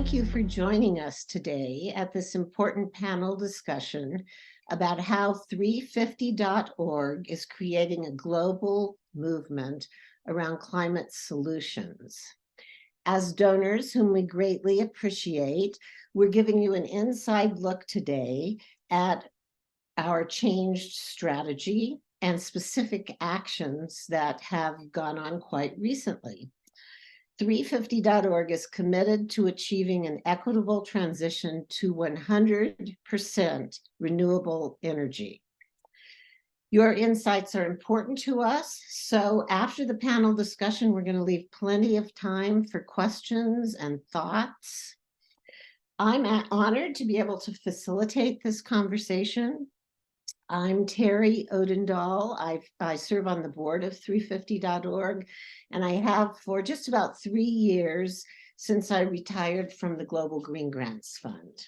thank you for joining us today at this important panel discussion about how 350.org is creating a global movement around climate solutions. As donors, whom we greatly appreciate, we're giving you an inside look today at our changed strategy and specific actions that have gone on quite recently. 350.org is committed to achieving an equitable transition to 100% renewable energy. Your insights are important to us, so after the panel discussion, we're going to leave plenty of time for questions and thoughts. I'm honored to be able to facilitate this conversation. I'm Terry Odendahl. I serve on the board of 350.org, and I have for just about 3 years since I retired from the Global Green Grants Fund.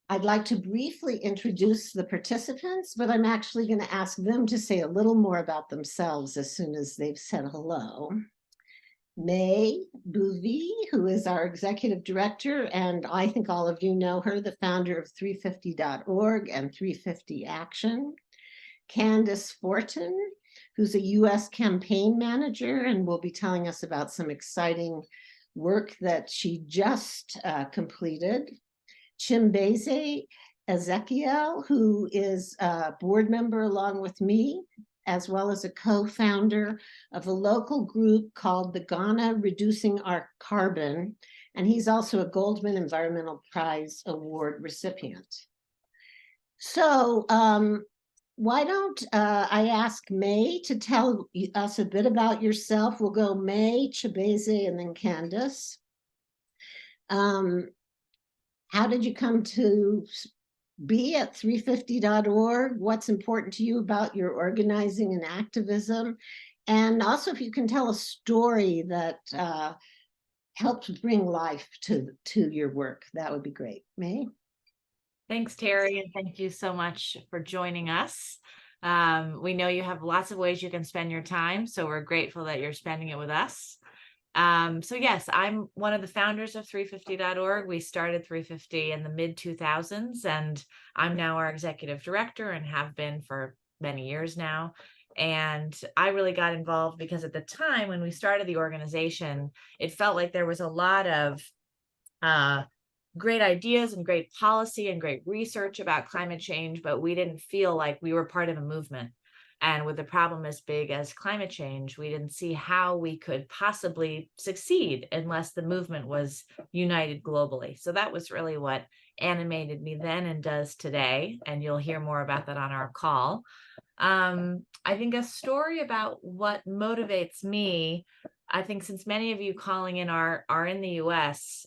I'd like to briefly introduce the participants, but I'm actually going to ask them to say a little more about themselves as soon as they've said hello. May Bouvy, who is our executive director, and I think all of you know her, the founder of 350.org and 350 Action. Candace Fortin, who's a US campaign manager and will be telling us about some exciting work that she just completed. Candace Ezekiel, who is a board member along with me, as well as a co-founder of a local group called the Ghana Reducing Our Carbon, and he's also a Goldman Environmental Prize Award recipient. So why don't I ask May to tell us a bit about yourself. We'll go May, Chibeze, and then Candace. How did you come to be at 350.org? What's important to you about your organizing and activism? And also if you can tell a story that helped bring life to your work, that would be great. May? Thanks, Terry, and thank you so much for joining us. We know you have lots of ways you can spend your time, so we're grateful that you're spending it with us. So yes, I'm one of the founders of 350.org. We started 350 in the mid-2000s, and I'm now our executive director and have been for many years now. And I really got involved because at the time when we started the organization, it felt like there was a lot of great ideas and great policy and great research about climate change, but we didn't feel like we were part of a movement. And with a problem as big as climate change, we didn't see how we could possibly succeed unless the movement was united globally. So that was really what animated me then and does today. And you'll hear more about that on our call. I think a story about what motivates me, I think since many of you calling in are in the US,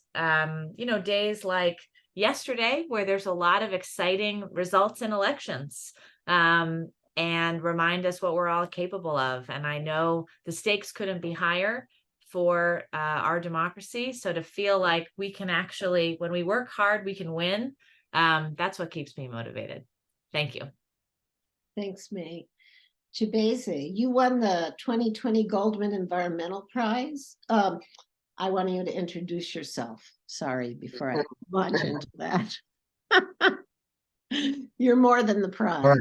days like yesterday where there's a lot of exciting results in elections, and remind us what we're all capable of. And I know the stakes couldn't be higher for our democracy. So to feel like we can actually, when we work hard, we can win, that's what keeps me motivated. Thank you. Thanks, May. Chibeze, you won the 2020 Goldman Environmental Prize. I want you to introduce yourself. Sorry, before I launch into that. You're more than the prize. All right.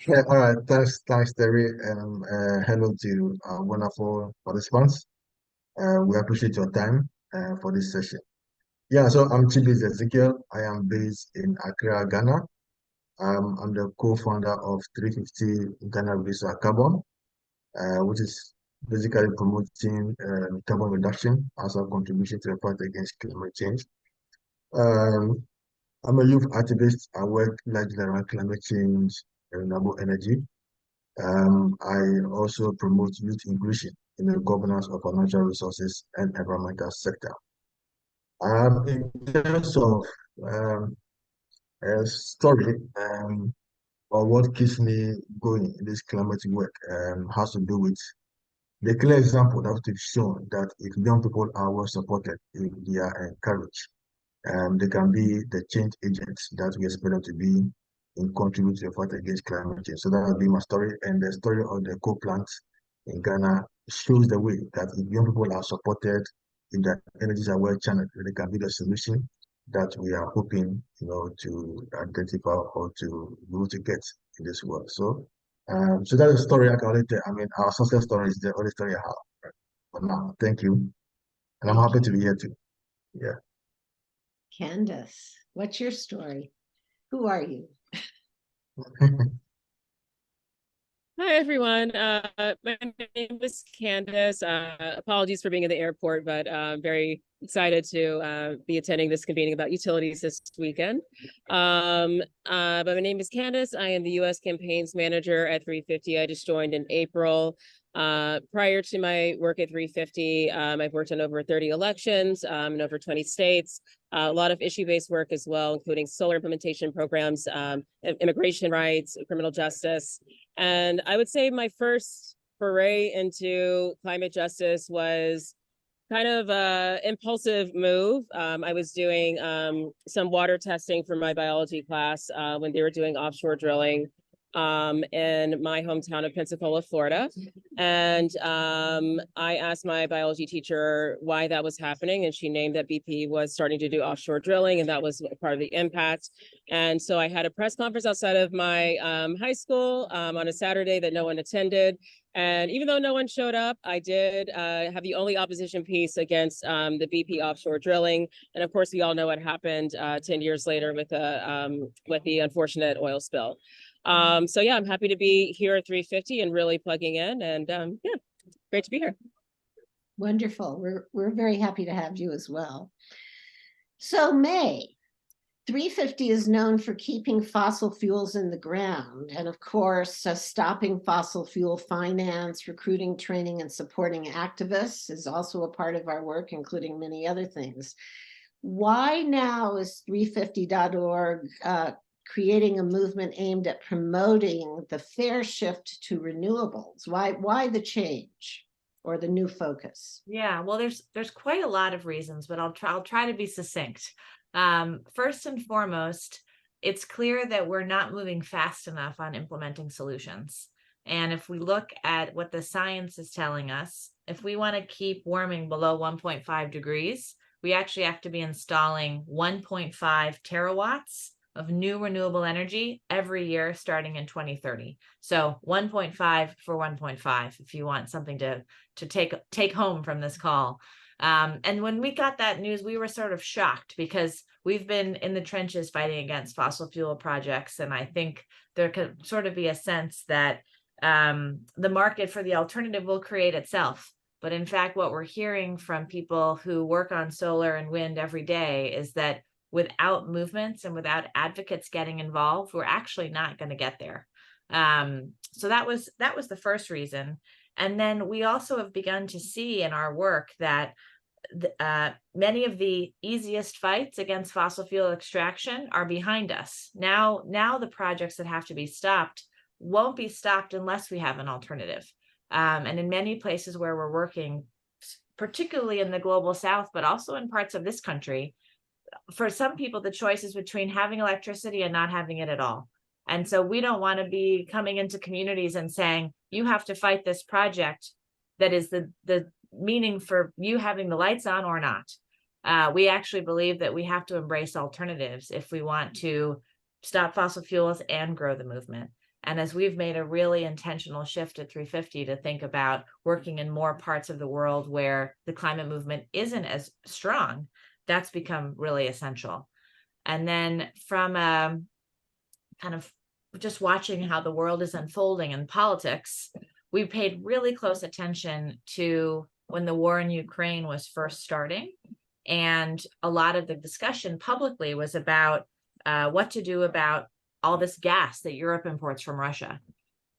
Yeah, all right. Thanks, Terry, and hello to wonderful participants. We appreciate your time for this session. Yeah, so I'm CH Ezekiel. I am based in Accra, Ghana. I'm the co-founder of 350 Ghana Reducing Our Carbon, which is basically promoting carbon reduction as a contribution to the fight against climate change. I'm a youth activist. I work largely around climate change and renewable energy. I also promote youth inclusion in the governance of our natural resources and environmental sector. In terms of a story, or what keeps me going in this climate work, has to do with the clear example that we've shown that if young people are well supported, if they are encouraged, they can be the change agents that we expect them to be in contributing to the fight against climate change. So that will be my story, and the story of the co-plants in Ghana shows the way that if young people are supported, if the energies are well channeled, they can be the solution that we are hoping, to identify or to be able to get in this world. So, so that's a story I can only tell. I mean, our success story is the only story I have. Right? For now, thank you, and I'm happy to be here too. Yeah. Candace, what's your story? Who are you? Hi, everyone. My name is Candace. Apologies for being at the airport, but I'm very excited to be attending this convening about utilities this weekend. But my name is Candace. I am the U.S. Campaigns Manager at 350. I just joined in April. Prior to my work at 350, I've worked on over 30 elections in over 20 states. A lot of issue-based work as well, including solar implementation programs, immigration rights, criminal justice. And I would say my first foray into climate justice was kind of an impulsive move. I was doing some water testing for my biology class when they were doing offshore drilling in my hometown of Pensacola, Florida. And I asked my biology teacher why that was happening, and she named that BP was starting to do offshore drilling, and that was part of the impact. And so I had a press conference outside of my high school on a Saturday that no one attended. And even though no one showed up, I did have the only opposition piece against the BP offshore drilling. And of course, we all know what happened 10 years later with the unfortunate oil spill. So yeah, I'm happy to be here at 350 and really plugging in, and yeah, great to be here. Wonderful. We're very happy to have you as well. So May, 350 is known for keeping fossil fuels in the ground, and of course, stopping fossil fuel finance, recruiting, training, and supporting activists is also a part of our work, including many other things. Why now is 350.org creating a movement aimed at promoting the fair shift to renewables? Why the change or the new focus? Yeah, well, there's quite a lot of reasons, but I'll try to be succinct. First and foremost, it's clear that we're not moving fast enough on implementing solutions. And if we look at what the science is telling us, if we want to keep warming below 1.5 degrees, we actually have to be installing 1.5 terawatts of new renewable energy every year starting in 2030. So 1.5 for 1.5, if you want something to take home from this call. And when we got that news, we were sort of shocked because we've been in the trenches fighting against fossil fuel projects. And I think there could sort of be a sense that the market for the alternative will create itself. But in fact, what we're hearing from people who work on solar and wind every day is that without movements and without advocates getting involved, we're actually not going to get there. So that was the first reason. And then we also have begun to see in our work that many of the easiest fights against fossil fuel extraction are behind us. Now the projects that have to be stopped won't be stopped unless we have an alternative. And in many places where we're working, particularly in the global south, but also in parts of this country, for some people, the choice is between having electricity and not having it at all. And so we don't want to be coming into communities and saying, you have to fight this project that is the meaning for you having the lights on or not. We actually believe that we have to embrace alternatives if we want to stop fossil fuels and grow the movement. And as we've made a really intentional shift at 350 to think about working in more parts of the world where the climate movement isn't as strong, that's become really essential. And then from kind of just watching how the world is unfolding in politics, we paid really close attention to when the war in Ukraine was first starting. And a lot of the discussion publicly was about what to do about all this gas that Europe imports from Russia,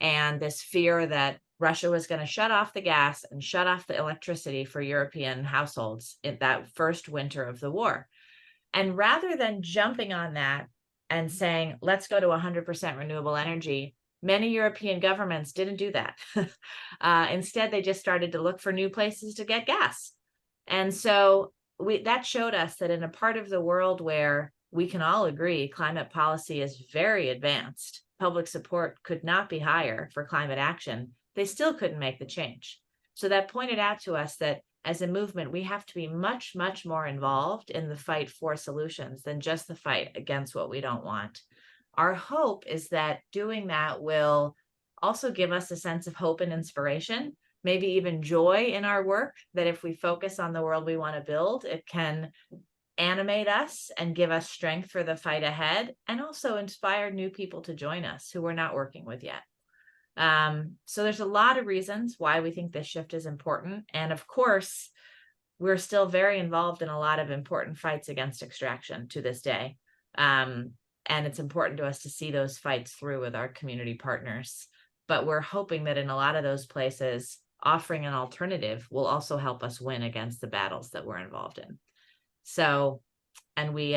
and this fear that Russia was going to shut off the gas and shut off the electricity for European households in that first winter of the war. And rather than jumping on that and saying, let's go to 100% renewable energy, many European governments didn't do that. Instead, they just started to look for new places to get gas. And so that showed us that in a part of the world where we can all agree climate policy is very advanced, public support could not be higher for climate action, they still couldn't make the change. So that pointed out to us that as a movement, we have to be much, much more involved in the fight for solutions than just the fight against what we don't want. Our hope is that doing that will also give us a sense of hope and inspiration, maybe even joy in our work, that if we focus on the world we want to build, it can animate us and give us strength for the fight ahead, and also inspire new people to join us who we're not working with yet. So there's a lot of reasons why we think this shift is important. And of course, we're still very involved in a lot of important fights against extraction to this day. And it's important to us to see those fights through with our community partners. But we're hoping that in a lot of those places, offering an alternative will also help us win against the battles that we're involved in. So, and we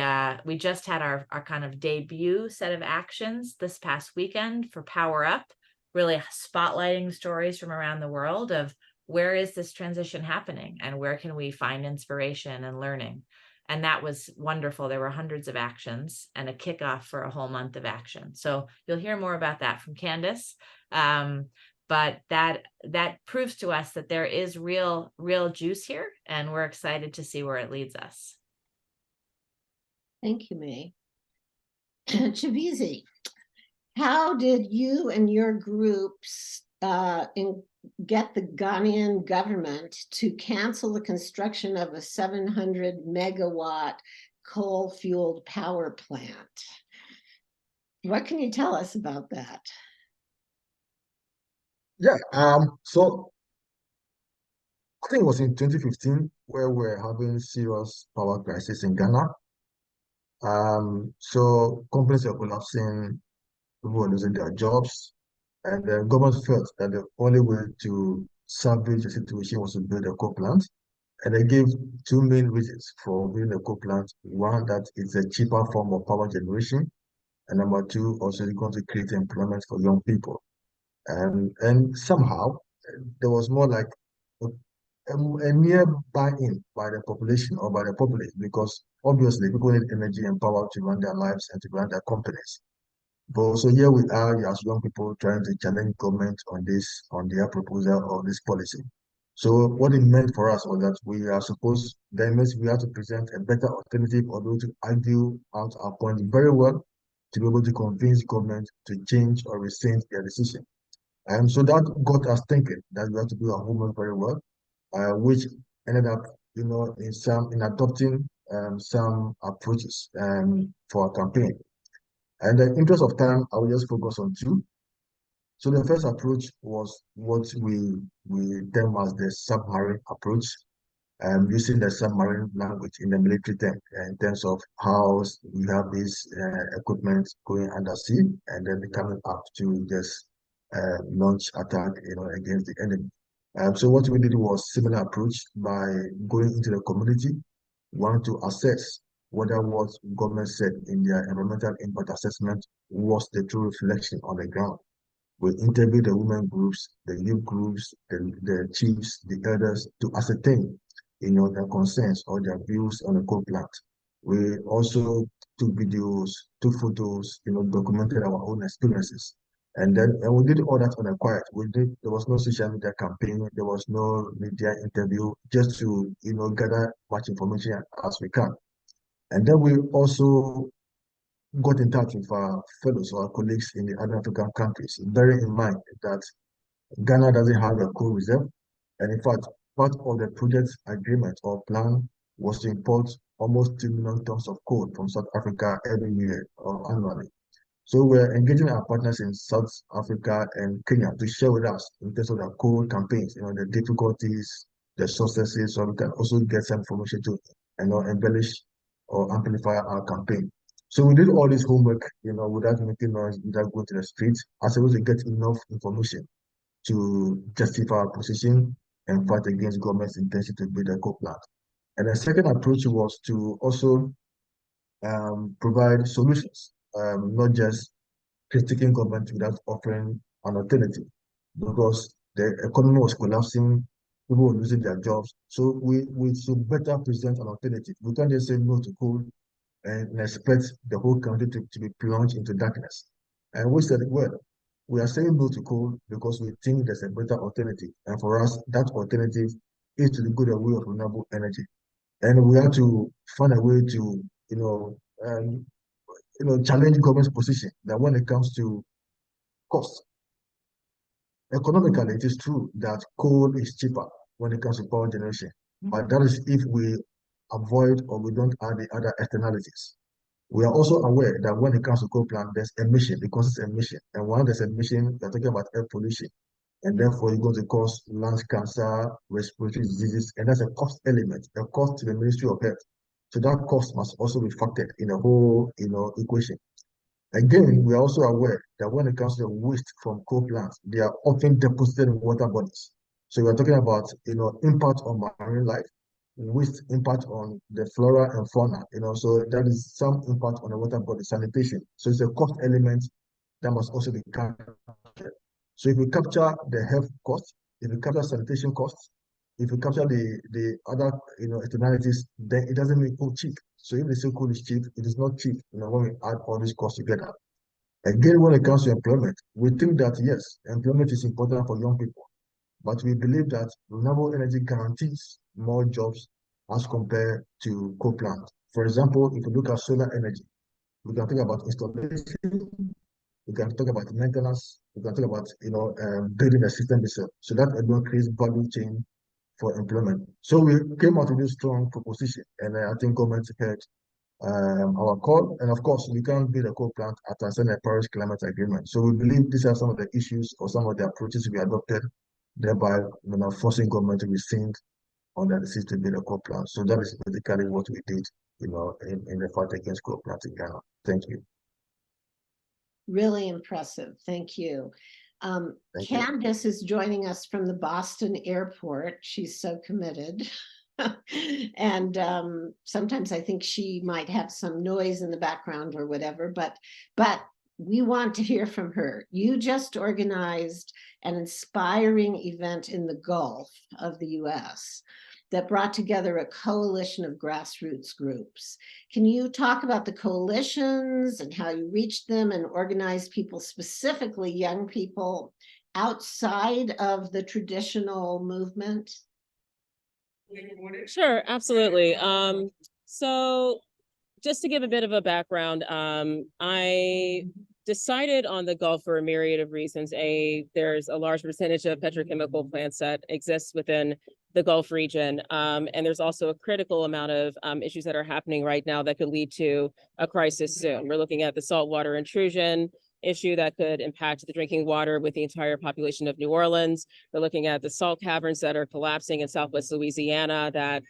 just had our kind of debut set of actions this past weekend for Power Up, really spotlighting stories from around the world of where is this transition happening and where can we find inspiration and learning. And that was wonderful. There were hundreds of actions and a kickoff for a whole month of action. So you'll hear more about that from Candace. But that proves to us that there is real juice here, and we're excited to see where it leads us. Thank you, May. Chivizi, how did you and your groups get the Ghanaian government to cancel the construction of a 700 megawatt coal-fueled power plant? What can you tell us about that? Yeah, so I think it was in 2015 where we're having serious power crisis in Ghana. So companies are collapsing, people were losing their jobs, and the government felt that the only way to salvage the situation was to build a coal plant. And they gave two main reasons for building a coal plant. One, that it's a cheaper form of power generation, and number two, also it's going to create employment for young people. And somehow there was more like a near buy-in by the population or by the public, because obviously people need energy and power to run their lives and to run their companies. But also here we are as young people trying to challenge government on their proposal or this policy. So what it meant for us was that we are supposed, that means we have to present a better alternative, or to argue out our point very well to be able to convince government to change or rescind their decision. And so that got us thinking that we have to do our homework very well, which ended up, in adopting some approaches for our campaign. And in the interest of time, I will just focus on two. So the first approach was what we term as the submarine approach, using the submarine language in the military term, in terms of how we have this equipment going under sea and then coming up to just launch attack, against the enemy. So what we did was similar approach by going into the community, want to assess whether what government said in their environmental impact assessment was the true reflection on the ground. We interviewed the women groups, the youth groups, the chiefs, the elders to ascertain, their concerns or their views on the coal plant. We also took videos, took photos, documented our own experiences. And we did all that on a quiet. There was no social media campaign, there was no media interview, just to, gather much information as we can. And then we also got in touch with our fellows or our colleagues in the other African countries, bearing in mind that Ghana doesn't have a coal reserve. And in fact, part of the project agreement or plan was to import almost 2 million tons of coal from South Africa every year or annually. So we're engaging our partners in South Africa and Kenya to share with us in terms of the coal campaigns, the difficulties, the successes, so we can also get some information to, embellish or amplify our campaign. So we did all this homework, without making noise, without going to the streets, as well as to get enough information to justify our position and fight against government's intention to build a coal plant. And the second approach was to also provide solutions, not just critiquing government without offering an alternative, because the economy was collapsing, people were losing their jobs. So we should better present an alternative. We can't just say no to coal and expect the whole country to be plunged into darkness. And we said, well, we are saying no to coal because we think there's a better alternative. And for us, that alternative is to the good and will of renewable energy. And we have to find a way to, challenge government's position that when it comes to cost, economically, it is true that coal is cheaper when it comes to power generation, but that is if we avoid or we don't add the other externalities. We are also aware that when it comes to coal plant, there's emission, because it's emission. And when there's emission, we're talking about air pollution. And therefore, you're going to cause lung cancer, respiratory diseases, and that's a cost element, a cost to the Ministry of Health. So that cost must also be factored in the whole, equation. Again, we are also aware that when it comes to the waste from coal plants, they are often deposited in water bodies. So we are talking about, impact on marine life, waste impact on the flora and fauna, so that is some impact on the water body, sanitation. So it's a cost element that must also be captured. So if we capture the health costs, if we capture sanitation costs, if we capture the other externalities, then it doesn't make coal cheap. So if they say coal is cheap, it is not cheap, when we add all these costs together. Again, when it comes to employment, we think that yes, employment is important for young people, but we believe that renewable energy guarantees more jobs as compared to coal plant. For example, if you look at solar energy, we can talk about installation, we can talk about maintenance, we can talk about building a system itself. So that alone creates value chain for employment. So we came out with this strong proposition, and I think government heard our call. And of course, we can't build a coal plant after signing a Paris Climate Agreement. So we believe these are some of the issues or some of the approaches we adopted, thereby forcing government to rescind on the decision to build a coal plant. So that is basically what we did, in the fight against coal plants in Ghana. Thank you. Really impressive. Thank you. Thank you. Candace is joining us from the Boston airport. She's so committed. And sometimes I think she might have some noise in the background or whatever, but we want to hear from her. You just organized an inspiring event in the Gulf of the US that brought together a coalition of grassroots groups. Can you talk about the coalitions and how you reached them and organized people, specifically young people, outside of the traditional movement? Sure, absolutely. So just to give a bit of a background, I decided on the Gulf for a myriad of reasons. There's a large percentage of petrochemical plants that exist within the Gulf region. And there's also a critical amount of issues that are happening right now that could lead to a crisis soon. We're looking at the saltwater intrusion issue that could impact the drinking water with the entire population of New Orleans. We're looking at the salt caverns that are collapsing in Southwest Louisiana that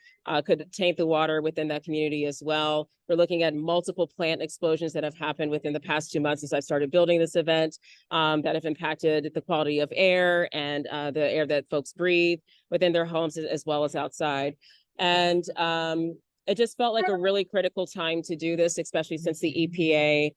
could taint the water within that community as well. We're looking at multiple plant explosions that have happened within the past 2 months since I started building this event that have impacted the quality of air and the air that folks breathe within their homes as well as outside. And it just felt like a really critical time to do this, especially since the EPA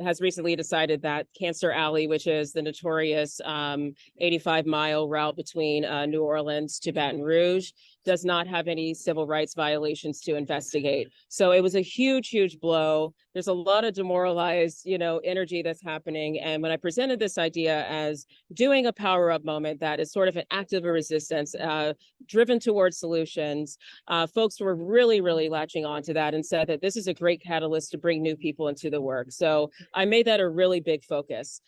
has recently decided that Cancer Alley, which is the notorious 85-mile route between New Orleans to Baton Rouge, does not have any civil rights violations to investigate. So it was a huge, huge blow. There's a lot of demoralized, energy that's happening. And when I presented this idea as doing a power up moment that is sort of an act of resistance, driven towards solutions, folks were really, really latching on to that and said that this is a great catalyst to bring new people into the work. So I made that a really big focus.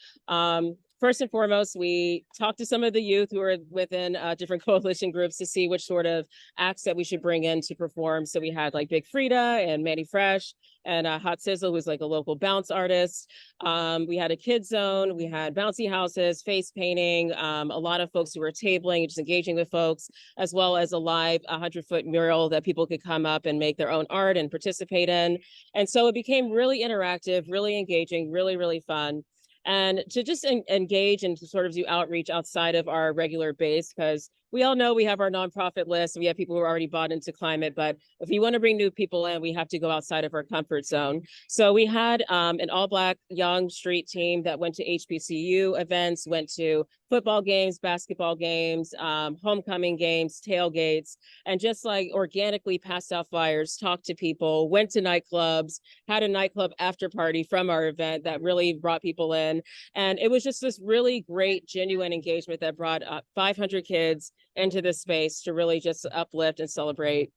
First and foremost, we talked to some of the youth who are within different coalition groups to see which sort of acts that we should bring in to perform. So we had like Big Frida and Manny Fresh and Hot Sizzle, who's like a local bounce artist. We had a kid zone. We had bouncy houses, face painting, a lot of folks who were tabling, just engaging with folks, as well as a live 100-foot mural that people could come up and make their own art and participate in. And so it became really interactive, really engaging, really, really fun. And to just engage and to sort of do outreach outside of our regular base, because we all know we have our nonprofit list. We have people who are already bought into climate, but if you want to bring new people in, we have to go outside of our comfort zone. So we had an all-Black young street team that went to HBCU events, went to football games, basketball games, homecoming games, tailgates, and just like organically passed out flyers, talked to people, went to nightclubs, had a nightclub after party from our event that really brought people in. And it was just this really great, genuine engagement that brought 500 kids into this space to really just uplift and celebrate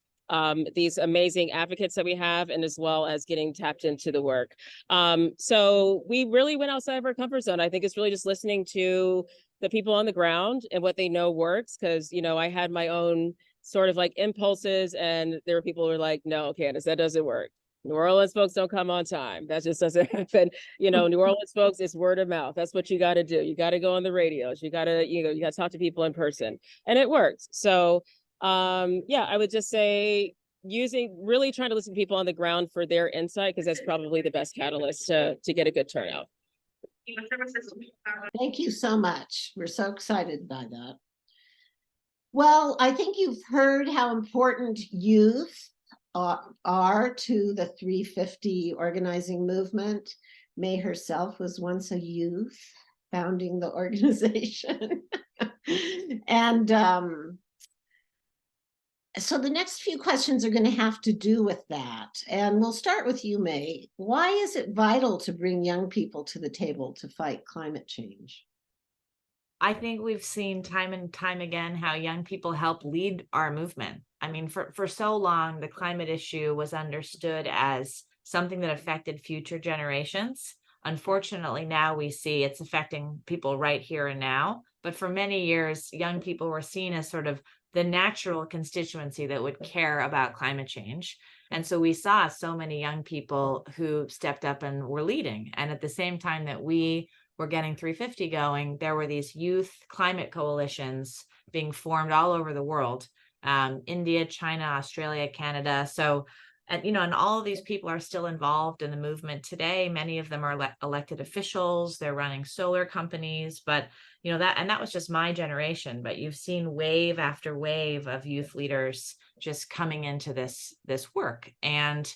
these amazing advocates that we have, and as well as getting tapped into the work. So we really went outside of our comfort zone. I think it's really just listening to the people on the ground and what they know works. Because, you know, I had my own sort of like impulses, and there were people who were like, no, Candace, that doesn't work. New Orleans folks don't come on time. That just doesn't happen. You know, New Orleans folks, it's word of mouth. That's what you got to do. You got to go on the radios. You got to talk to people in person, and it works. So yeah, I would just say really trying to listen to people on the ground for their insight, because that's probably the best catalyst to get a good turnout. Thank you so much. We're so excited by that. Well, I think you've heard how important youth are to the 350 organizing movement. May herself was once a youth founding the organization. And so the next few questions are going to have to do with that. And we'll start with you, May. Why is it vital to bring young people to the table to fight climate change? I think we've seen time and time again how young people help lead our movement. I mean, for so long, the climate issue was understood as something that affected future generations. Unfortunately, now we see it's affecting people right here and now. But for many years, young people were seen as sort of the natural constituency that would care about climate change. And so we saw so many young people who stepped up and were leading. And at the same time that we were getting 350 going, there were these youth climate coalitions being formed all over the world, India, China, Australia, Canada. So, and, you know, and all of these people are still involved in the movement today. Many of them are elected officials. They're running solar companies, but, you know, that was just my generation. But you've seen wave after wave of youth leaders just coming into this work. And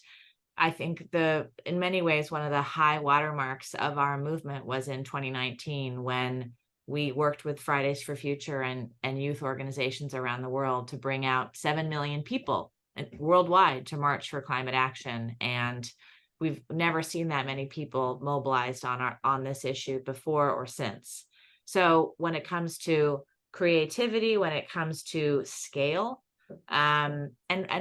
I think in many ways, one of the high watermarks of our movement was in 2019, when we worked with Fridays for Future and youth organizations around the world to bring out 7 million people worldwide to march for climate action. And we've never seen that many people mobilized on this issue before or since. So when it comes to creativity, when it comes to scale, and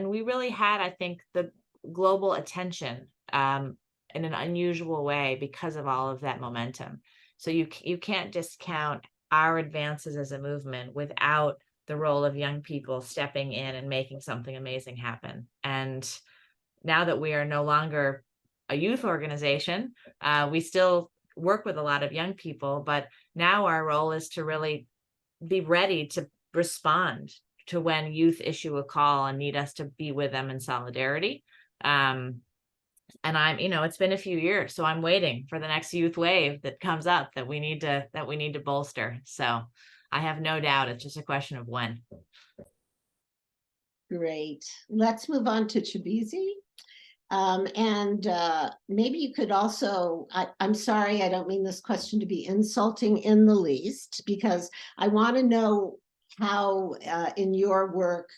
we really had, I think, the global attention in an unusual way because of all of that momentum. So you can't discount our advances as a movement without the role of young people stepping in and making something amazing happen. And now that we are no longer a youth organization, we still work with a lot of young people, but now our role is to really be ready to respond to when youth issue a call and need us to be with them in solidarity. And I'm, you know, it's been a few years, so I'm waiting for the next youth wave that comes up that we need to bolster. So I have no doubt it's just a question of when. Great. Let's move on to Chibizi. And maybe you could also, I'm sorry, I don't mean this question to be insulting in the least, because I want to know how in your work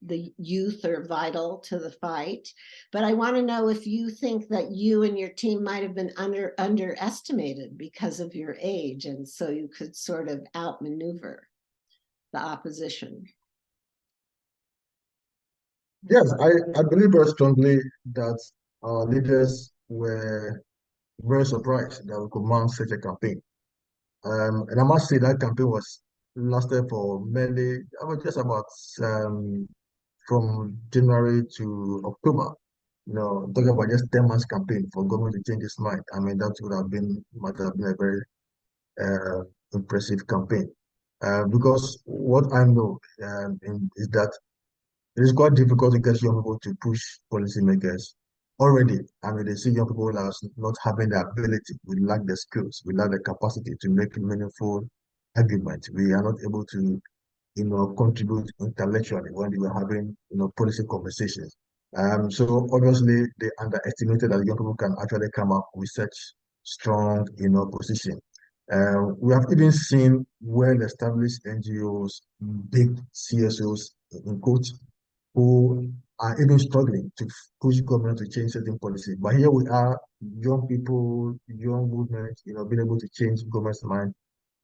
the youth are vital to the fight. But I want to know if you think that you and your team might have been underestimated because of your age, and so you could sort of outmaneuver the opposition. Yes, I believe very strongly that our leaders were very surprised that we could mount such a campaign. And I must say that campaign lasted for just about from January to October. You know, talking about just 10 months campaign for government to change its mind. I mean, that might have been a very impressive campaign. Because what I know is that it is quite difficult to get young people to push policymakers already. I mean, they see young people as not having the ability. We lack the skills. We lack the capacity to make meaningful arguments. We are not able to, you know, contribute intellectually when we are having, you know, policy conversations. So obviously they underestimated that young people can actually come up with such strong, you know, position. We have even seen well-established NGOs, big CSOs, in quotes, who are even struggling to push government to change certain policy. But here we are, young people, young movement, being able to change government's mind.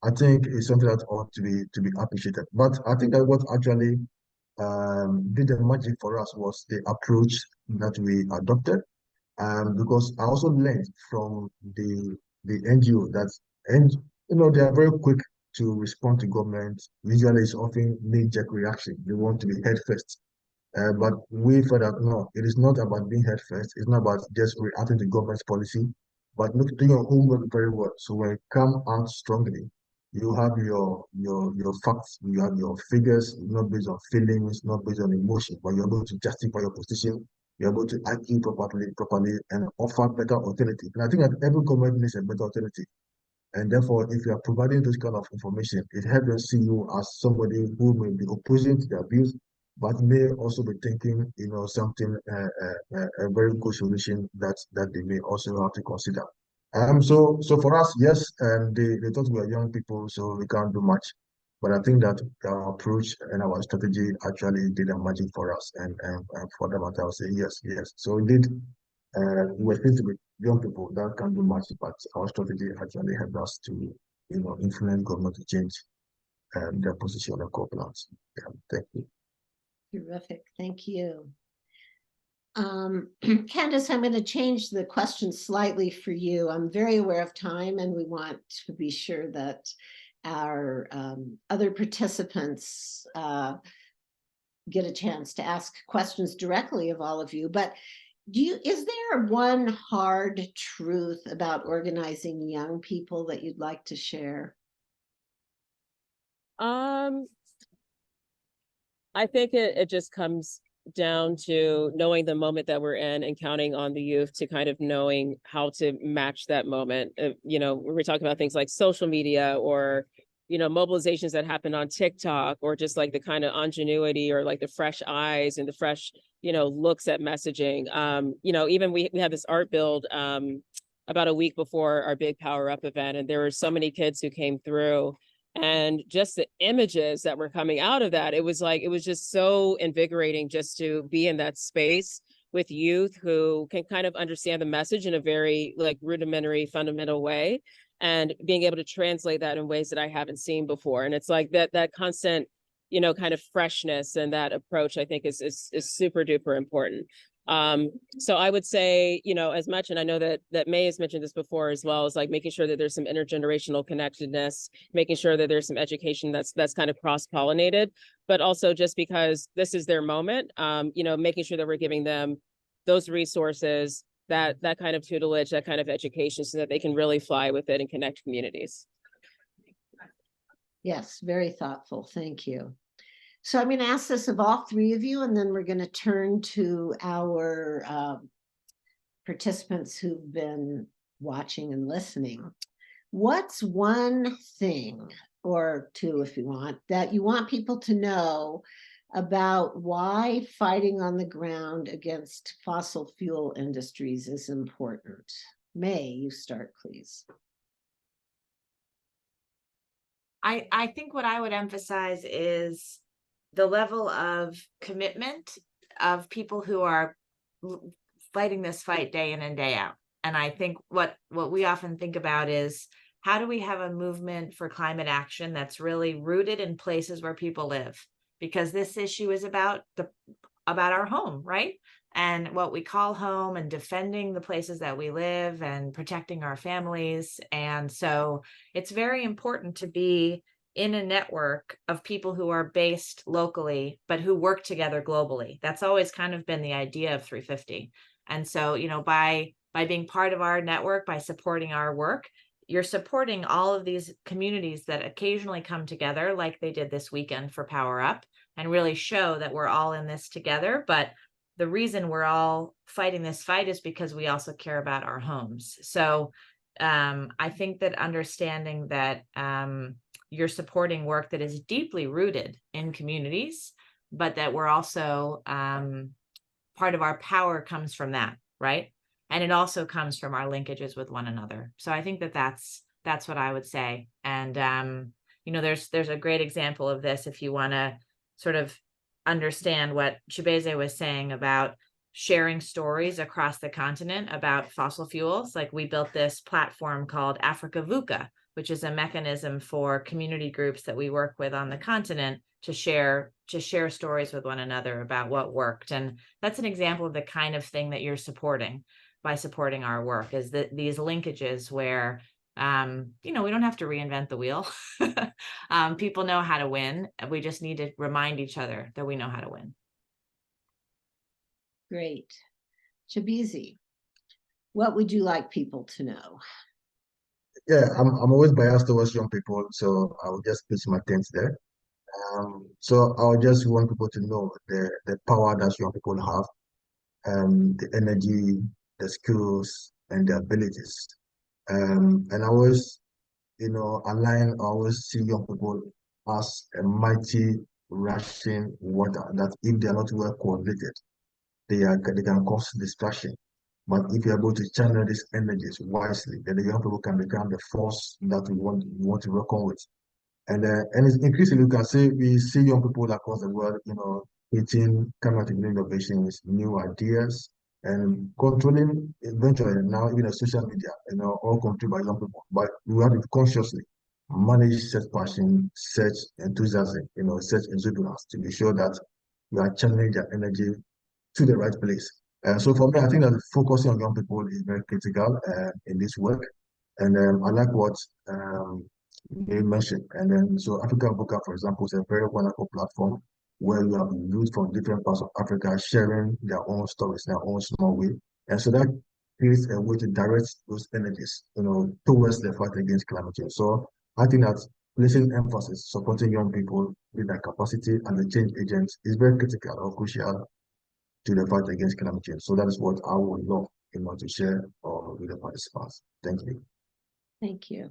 I think it's something that ought to be appreciated. But I think that what actually did the magic for us was the approach that we adopted. Because I also learned from the NGO that, and they are very quick to respond to government. Usually, it's often knee-jerk reaction. They want to be head first. But we felt that no, it is not about being head first. It's not about just reacting to government's policy, but doing your homework very well. So when you come out strongly, you have your facts, you have your figures, not based on feelings, not based on emotion, but you're able to justify your position. You're able to argue properly, and offer better alternative. And I think that every government needs a better alternative. And therefore, if you are providing this kind of information, it helps them see you as somebody who may be opposing to their views, but may also be thinking, something, a very good solution that they may also have to consider. So for us, yes, they thought we are young people, so we can't do much. But I think that our approach and our strategy actually did a magic for us, and for them, I will say yes, yes. So indeed, we're supposed to be young people that can do much, but our strategy actually helped us to, influence government to change their position on the core plans. Yeah, thank you. Terrific. Thank you. Candace, I'm going to change the question slightly for you. I'm very aware of time, and we want to be sure that our other participants get a chance to ask questions directly of all of you. But is there one hard truth about organizing young people that you'd like to share? I think it just comes down to knowing the moment that we're in and counting on the youth to kind of knowing how to match that moment. We're talking about things like social media or, mobilizations that happen on TikTok, or just like the kind of ingenuity or like the fresh eyes and the fresh, looks at messaging. Even we had this art build about a week before our big Power Up event, and there were so many kids who came through. And just the images that were coming out of that, it was just so invigorating just to be in that space with youth who can kind of understand the message in a very like rudimentary, fundamental way, and being able to translate that in ways that I haven't seen before. And it's like that constant, kind of freshness and that approach, I think is super duper important. So I would say, as much, and I know that May has mentioned this before as well, is like making sure that there's some intergenerational connectedness, making sure that there's some education that's kind of cross-pollinated, but also just because this is their moment, making sure that we're giving them those resources, that kind of tutelage, that kind of education, so that they can really fly with it and connect communities. Yes, very thoughtful. Thank you. So I'm going to ask this of all three of you, and then we're going to turn to our participants who've been watching and listening. What's one thing, or two if you want, that you want people to know about why fighting on the ground against fossil fuel industries is important? May, you start, please. I think what I would emphasize is the level of commitment of people who are fighting this fight day in and day out. And I think what we often think about is, how do we have a movement for climate action that's really rooted in places where people live? Because this issue is about our home, right? And what we call home, and defending the places that we live and protecting our families. And so it's very important to be in a network of people who are based locally, but who work together globally. That's always kind of been the idea of 350. And so, by being part of our network, by supporting our work, you're supporting all of these communities that occasionally come together, like they did this weekend for Power Up, and really show that we're all in this together. But the reason we're all fighting this fight is because we also care about our homes. So I think that understanding that you're supporting work that is deeply rooted in communities, but that we're also part of our power comes from that, right? And it also comes from our linkages with one another. So I think that that's That's what I would say. And, you know, there's a great example of this if you want to sort of understand what Chibeze was saying about sharing stories across the continent about fossil fuels. Like, we built this platform called Africa VUCA, which is a mechanism for community groups that we work with on the continent to share stories with one another about what worked. And that's an example of the kind of thing that you're supporting by supporting our work, is that these linkages where, you know, we don't have to reinvent the wheel. People know how to win. We just need to remind each other that we know how to win. Great. Chibeze, what would you like people to know? Yeah, I'm always biased towards young people, so I will just pitch my tent there. So I just want people to know the power that young people have, the energy, the skills, and the abilities. And I always, I always see young people as a mighty rushing water that if they are not well coordinated, they can cause distraction. But if you're able to channel these energies wisely, then the young people can become the force that we want to reckon with. And it's increasingly, we see young people across the world, creating climate innovations, new ideas, and controlling eventually now even the social media, all controlled by young people. But we have to consciously manage such passion, such enthusiasm, such exuberance to be sure that we are channeling their energy to the right place. So for me, I think that focusing on young people is very critical in this work. And I like what they mentioned. And then, so Africa Voca, for example, is a very wonderful platform where you have youth from different parts of Africa sharing their own stories, their own small way. And so that creates a way to direct those energies, towards the fight against climate change. So I think that placing emphasis, supporting young people with their capacity and the change agents is very critical or crucial to the fight against climate change. So that is what I would love to share with the participants. Thank you. Thank you.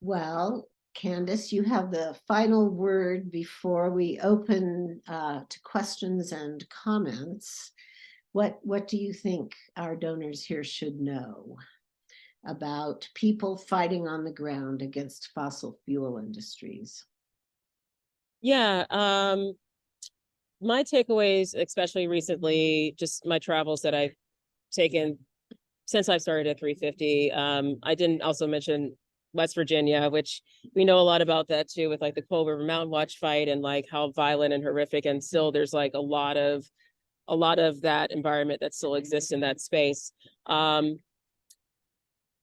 Well, Candace, you have the final word before we open to questions and comments. What do you think our donors here should know about people fighting on the ground against fossil fuel industries? Yeah, my takeaways, especially recently, just my travels that I've taken since I've started at 350. I didn't also mention West Virginia, which we know a lot about that too, with like the Cold River Mountain Watch fight and like how violent and horrific, and still there's like a lot of that environment that still exists in that space.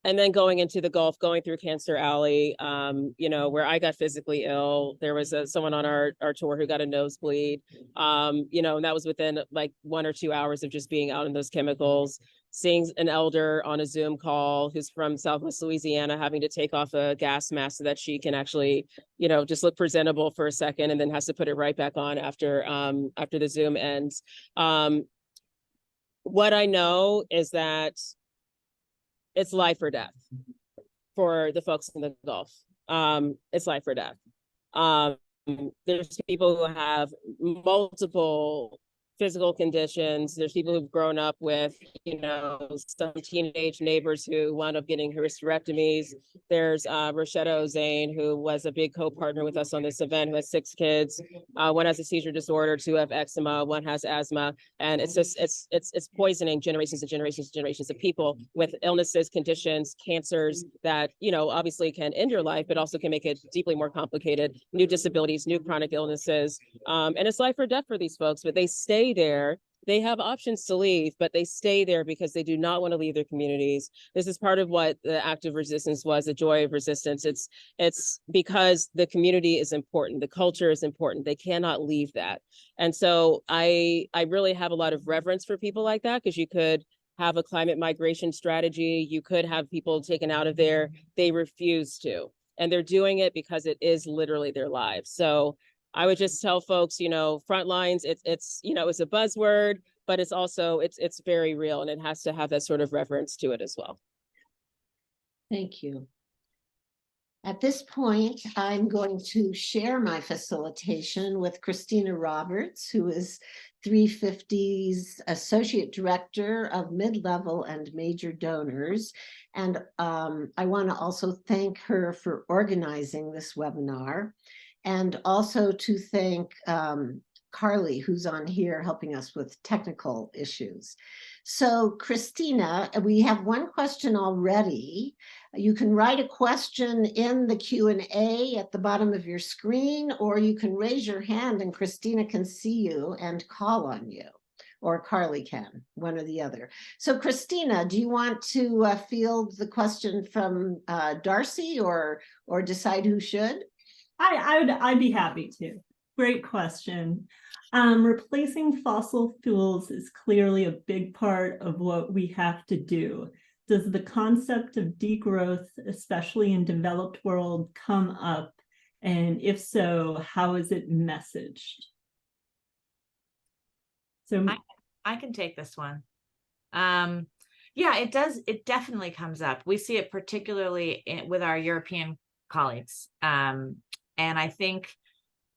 And then going into the Gulf, going through Cancer Alley, where I got physically ill. There was someone on our tour who got a nosebleed, and that was within like 1 or 2 hours of just being out in those chemicals. Seeing an elder on a Zoom call who's from Southwest Louisiana having to take off a gas mask so that she can actually, just look presentable for a second, and then has to put it right back on after the Zoom ends. What I know is that it's life or death for the folks in the Gulf. It's life or death. There's people who have multiple physical conditions. There's people who've grown up with, some teenage neighbors who wound up getting hysterectomies. There's Rashida Ozain, who was a big co-partner with us on this event, who has 6 kids. One has a seizure disorder, 2 have eczema, 1 has asthma. And it's just, it's poisoning generations and generations and generations of people with illnesses, conditions, cancers that, obviously can end your life, but also can make it deeply more complicated. New disabilities, new chronic illnesses. And it's life or death for these folks, but they stay there. They have options to leave, but they stay there because they do not want to leave their communities. This is part of what the act of resistance was, the joy of resistance. It's because the community is important. The culture is important. They cannot leave that. And so I really have a lot of reverence for people like that, because you could have a climate migration strategy. You could have people taken out of there. They refuse to. And they're doing it because it is literally their lives. So I would just tell folks, front lines, it's a buzzword, but it's also, it's very real, and it has to have that sort of reverence to it as well. Thank you. At this point, I'm going to share my facilitation with Christina Roberts, who is 350's Associate Director of Mid-Level and Major Donors. And I want to also thank her for organizing this webinar, and also to thank Carly, who's on here helping us with technical issues. So Christina, we have one question already. You can write a question in the Q&A at the bottom of your screen, or you can raise your hand and Christina can see you and call on you, or Carly can, one or the other. So Christina, do you want to field the question from Darcy, or decide who should? I'd be happy to. Great question. Replacing fossil fuels is clearly a big part of what we have to do. Does the concept of degrowth, especially in developed world, come up? And if so, how is it messaged? So I can take this one. Yeah, it does. It definitely comes up. We see it particularly with our European colleagues. And I think,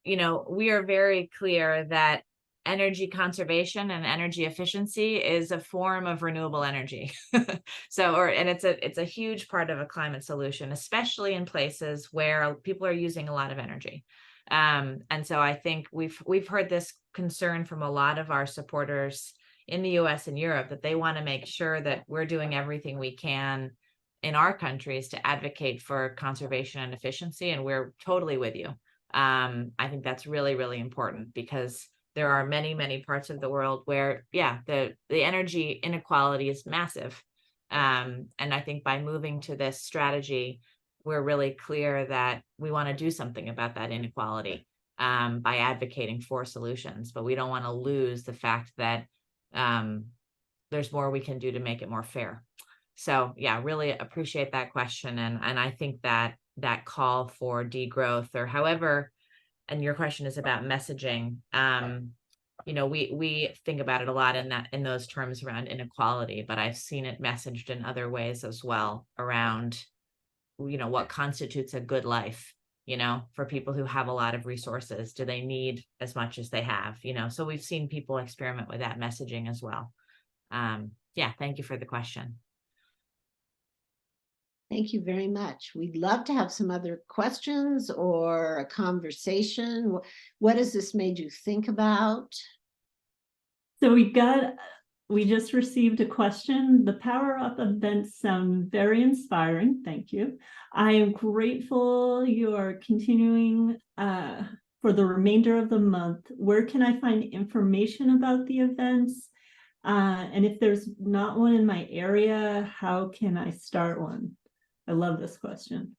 you know, we are very clear that energy conservation and energy efficiency is a form of renewable energy. And it's a huge part of a climate solution, especially in places where people are using a lot of energy. And so I think we've heard this concern from a lot of our supporters in the US and Europe, that they want to make sure that we're doing everything we can in our countries to advocate for conservation and efficiency. And we're totally with you. I think that's really, really important, because there are many, many parts of the world where, yeah, the energy inequality is massive. And I think by moving to this strategy, we're really clear that we want to do something about that inequality by advocating for solutions. But we don't want to lose the fact that there's more we can do to make it more fair. So yeah, really appreciate that question. And I think that call for degrowth, or however, and your question is about messaging. You know, we think about it a lot in those terms around inequality, but I've seen it messaged in other ways as well around, you know, what constitutes a good life, you know, for people who have a lot of resources. Do they need as much as they have, you know? So we've seen people experiment with that messaging as well. Yeah, thank you for the question. Thank you very much. We'd love to have some other questions or a conversation. What has this made you think about? So we just received a question. The Power Up events sound very inspiring. Thank you. I am grateful you're continuing for the remainder of the month. Where can I find information about the events? And if there's not one in my area, how can I start one? I love this question.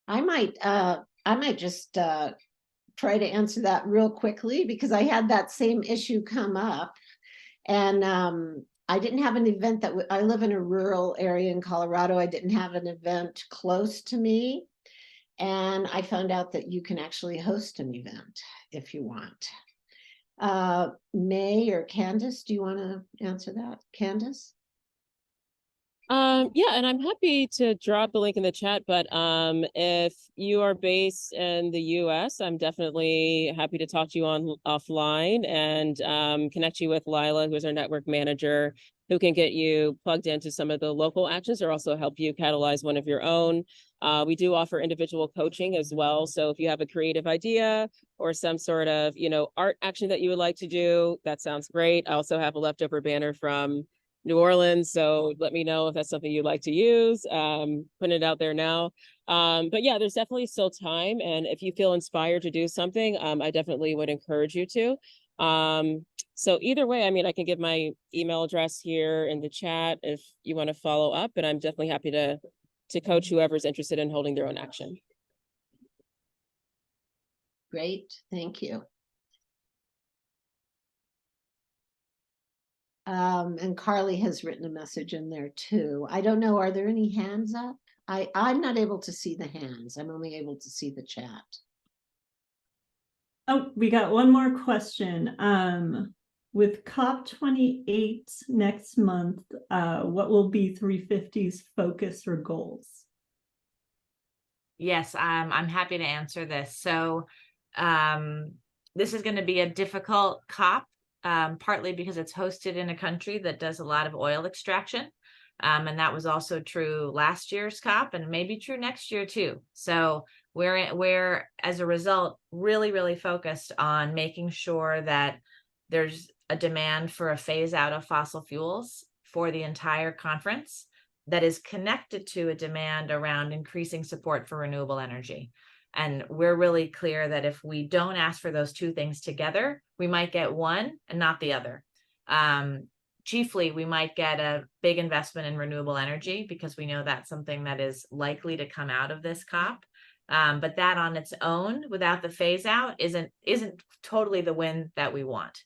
I might just try to answer that real quickly, because I had that same issue come up, and I didn't have an event that I live in a rural area in Colorado. I didn't have an event close to me, and I found out that you can actually host an event if you want. May or Candace, do you want to answer that? Candace? Yeah, and I'm happy to drop the link in the chat, but if you are based in the US, I'm definitely happy to talk to you offline and connect you with Lila, who is our network manager, who can get you plugged into some of the local actions, or also help you catalyze one of your own. We do offer individual coaching as well. So if you have a creative idea or some sort of, you know, art action that you would like to do, that sounds great. I also have a leftover banner from New Orleans, so let me know if that's something you'd like to use. Putting it out there now. But yeah, there's definitely still time, and if you feel inspired to do something, I definitely would encourage you to. So either way, I mean, I can give my email address here in the chat if you want to follow up, and I'm definitely happy to coach whoever's interested in holding their own action. Great, thank you. And Carly has written a message in there too. I don't know, are there any hands up? I'm not able to see the hands. I'm only able to see the chat. Oh, we got one more question. With COP28 next month, what will be 350's focus or goals? Yes, I'm happy to answer this. So this is going to be a difficult COP, partly because it's hosted in a country that does a lot of oil extraction. And that was also true last year's COP and maybe true next year too. So we're as a result really, really focused on making sure that there's a demand for a phase out of fossil fuels for the entire conference that is connected to a demand around increasing support for renewable energy. And we're really clear that if we don't ask for those two things together, we might get one and not the other. Chiefly, we might get a big investment in renewable energy because we know that's something that is likely to come out of this COP. But that on its own, without the phase out, isn't totally the win that we want.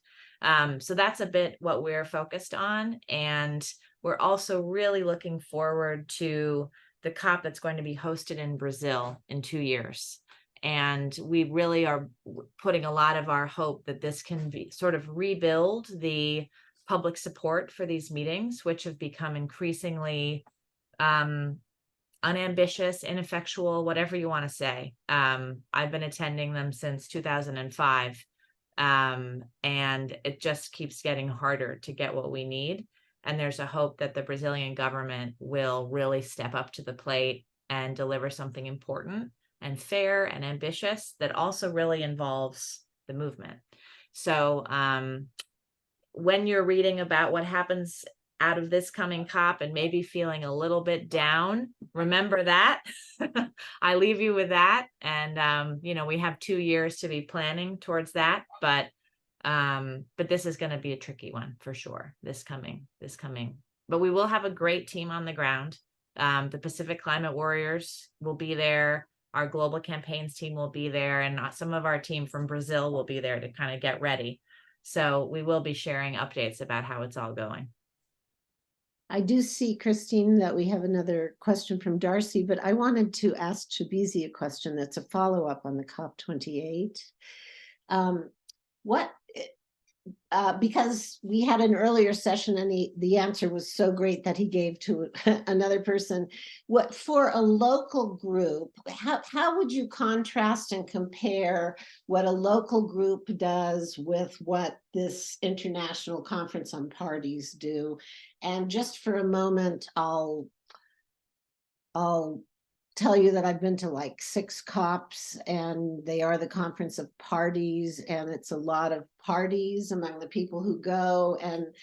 So that's a bit what we're focused on. And we're also really looking forward to the COP that's going to be hosted in Brazil in 2 years. And we really are putting a lot of our hope that this can be sort of rebuild the public support for these meetings, which have become increasingly unambitious, ineffectual, whatever you want to say. I've been attending them since 2005. And it just keeps getting harder to get what we need. And there's a hope that the Brazilian government will really step up to the plate and deliver something important and fair and ambitious that also really involves the movement. So when you're reading about what happens out of this coming COP and maybe feeling a little bit down, remember that. I leave you with that. And, we have 2 years to be planning towards that, but this is going to be a tricky one for sure, this coming, but we will have a great team on the ground. The Pacific Climate Warriors will be there. Our global campaigns team will be there, and some of our team from Brazil will be there to kind of get ready. So we will be sharing updates about how it's all going. I do see, Christine, that we have another question from Darcy, but I wanted to ask Chibizi a question that's a follow-up on the COP28. Because we had an earlier session and the answer was so great that he gave to another person. What for a local group, how would you contrast and compare what a local group does with what this International Conference on Parties do? And just for a moment, I'll tell you that I've been to like 6 COPs, and they are the Conference of Parties, and it's a lot of parties among the people who go. And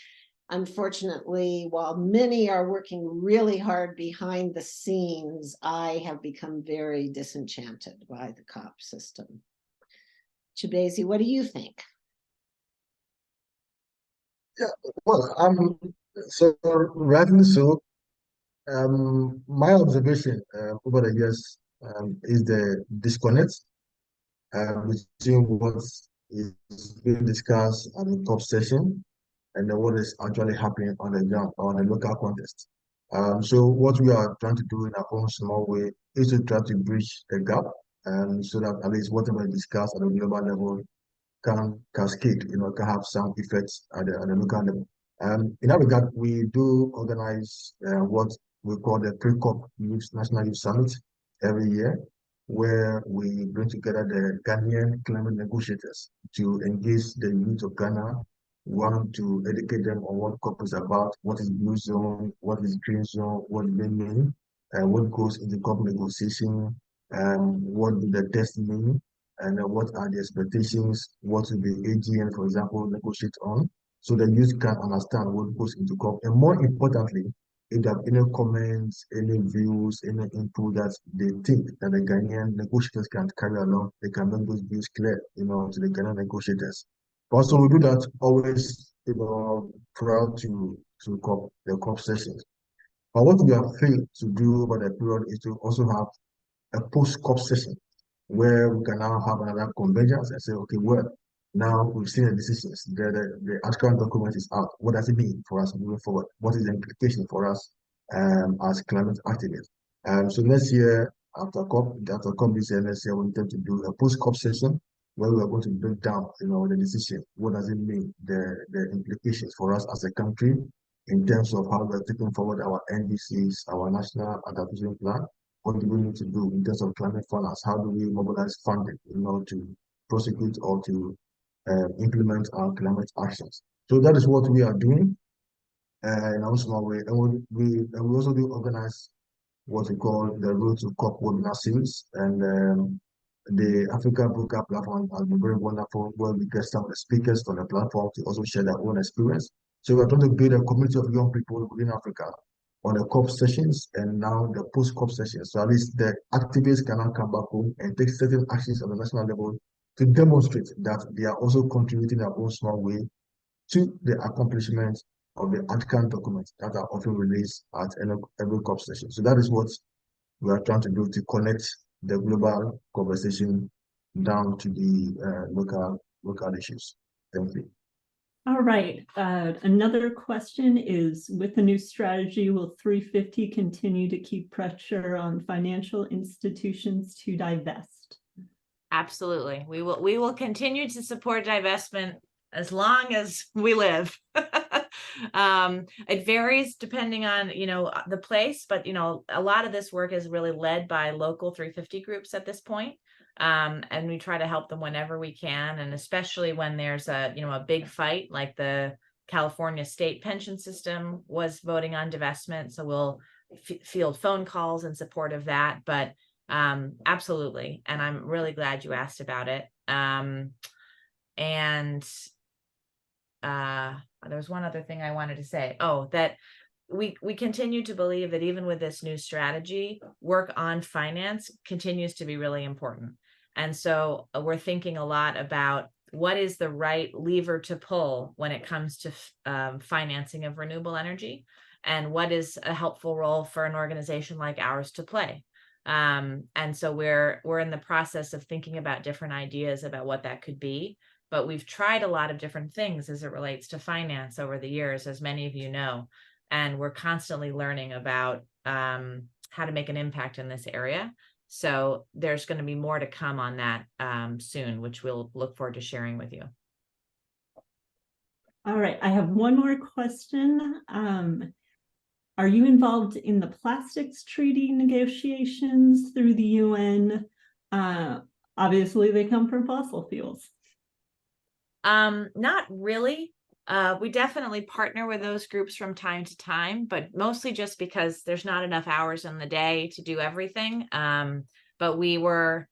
unfortunately, while many are working really hard behind the scenes, I have become very disenchanted by the COP system. Chibizi, what do you think? Yeah, well, so rightly so. My observation over the years is the disconnect between what is being discussed at the top session and then what is actually happening on the ground or on the local context. So what we are trying to do in our own small way is to try to bridge the gap, so that at least whatever is discussed at the global level can cascade, can have some effects at the local level. In that regard, we do organize what we call the pre-COP National Youth Summit every year, where we bring together the Ghanaian climate negotiators to engage the youth of Ghana. We want to educate them on what COP is about, what is blue zone, what is green zone, what do they mean, what goes into COP negotiation, what do the tests mean, and what are the expectations, what will the AGN, for example, negotiate on, so the youth can understand what goes into COP. And more importantly, if there are any comments, any views, any input that they think that the Ghanaian negotiators can carry along, they can make those views clear, to the Ghanaian negotiators. Also, we do that always, prior to COP, the COP sessions. But what we have failed to do over the period is to also have a post-COP session where we can now have another convergence and say, okay, well, now we've seen the decisions, the outcome document is out. What does it mean for us moving forward? What is the implication for us as climate activists? So next year, after COP this year, next year, we intend to do a post-COP session where we are going to break down, the decision. What does it mean? The implications for us as a country in terms of how we're taking forward our NDCs, our National Adaptation Plan, what do we need to do in terms of climate finance? How do we mobilize funding in order to prosecute or to implement our climate actions? So that is what we are doing in our small way. And we also do organize what we call the Road to COP webinar series. And the Africa Broker platform has been very wonderful, where we get some of the speakers from the platform to also share their own experience. So we're trying to build a community of young people within Africa on the COP sessions and now the post-COP sessions. So at least the activists can now come back home and take certain actions on the national level to demonstrate that they are also contributing their own small way to the accomplishment of the outcome documents that are often released at every COP session. So that is what we are trying to do to connect the global conversation down to the local issues. Thank you. All right. Another question is, with the new strategy, will 350 continue to keep pressure on financial institutions to divest? Absolutely. We will continue to support divestment as long as we live. It varies depending on, the place, but, a lot of this work is really led by local 350 groups at this point. And we try to help them whenever we can. And especially when there's a big fight, like the California state pension system was voting on divestment. So we'll field phone calls in support of that, but absolutely. And I'm really glad you asked about it. There's one other thing I wanted to say. Oh, that we continue to believe that even with this new strategy, work on finance continues to be really important. And so we're thinking a lot about what is the right lever to pull when it comes to financing of renewable energy, and what is a helpful role for an organization like ours to play. And so we're in the process of thinking about different ideas about what that could be. But we've tried a lot of different things as it relates to finance over the years, as many of you know, and we're constantly learning about how to make an impact in this area. So there's going to be more to come on that soon, which we'll look forward to sharing with you. All right, I have one more question. Are you involved in the plastics treaty negotiations through the UN? Obviously, they come from fossil fuels. Not really. We definitely partner with those groups from time to time, but mostly just because there's not enough hours in the day to do everything. But we were,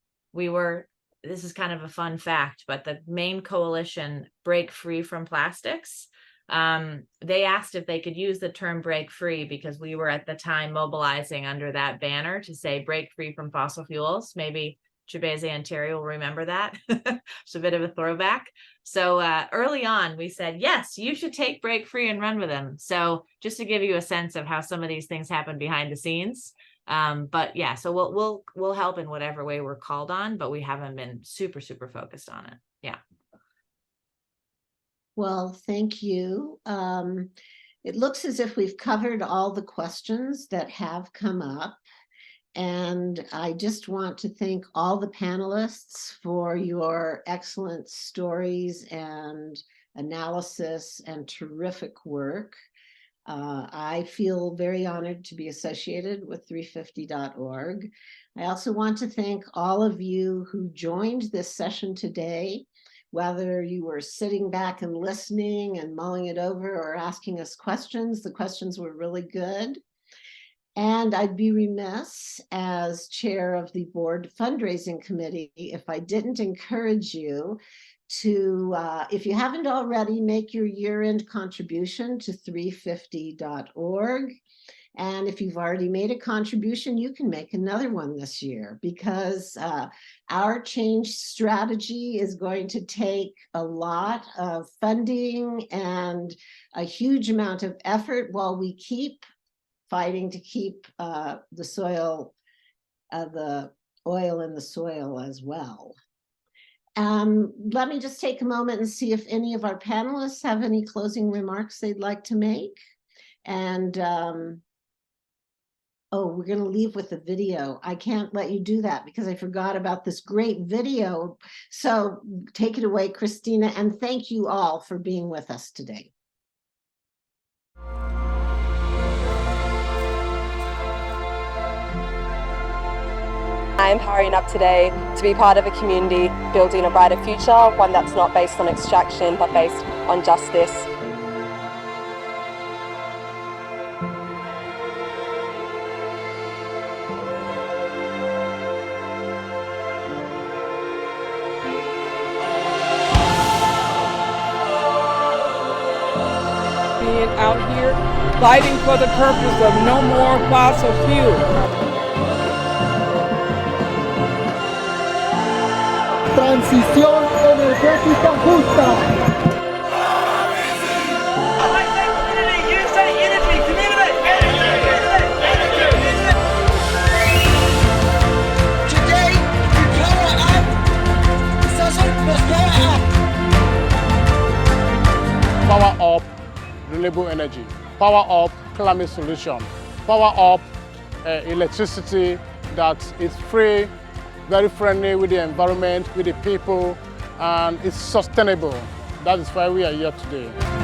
this is kind of a fun fact, but the main coalition, Break Free from Plastics, they asked if they could use the term break free because we were at the time mobilizing under that banner to say break free from fossil fuels. Maybe Chibeze and Terry will remember that. It's a bit of a throwback. So early on, we said, yes, you should take Break Free and run with them. So just to give you a sense of how some of these things happen behind the scenes. But yeah, so we'll help in whatever way we're called on, but we haven't been super focused on it. Yeah. Well, thank you. It looks as if we've covered all the questions that have come up. And I just want to thank all the panelists for your excellent stories and analysis and terrific work. I feel very honored to be associated with 350.org. I also want to thank all of you who joined this session today, whether you were sitting back and listening and mulling it over or asking us questions. The questions were really good. And I'd be remiss as chair of the board fundraising committee if I didn't encourage you to, if you haven't already, make your year-end contribution to 350.org. And if you've already made a contribution, you can make another one this year, because our change strategy is going to take a lot of funding and a huge amount of effort while we keep fighting to keep the oil in the soil as well. Let me just take a moment and see if any of our panelists have any closing remarks they'd like to make. And oh, we're going to leave with the video. I can't let you do that because I forgot about this great video. So take it away, Christina, and thank you all for being with us today. I am powering up today to be part of a community building a brighter future, one that's not based on extraction but based on justice. Being out here fighting for the purpose of no more fossil fuel. Transición energética justa. Today, we power up. Sasol must power up. Power up renewable energy, power up climate solution, power up electricity that is free, very friendly with the environment, with the people, and it's sustainable. That is why we are here today.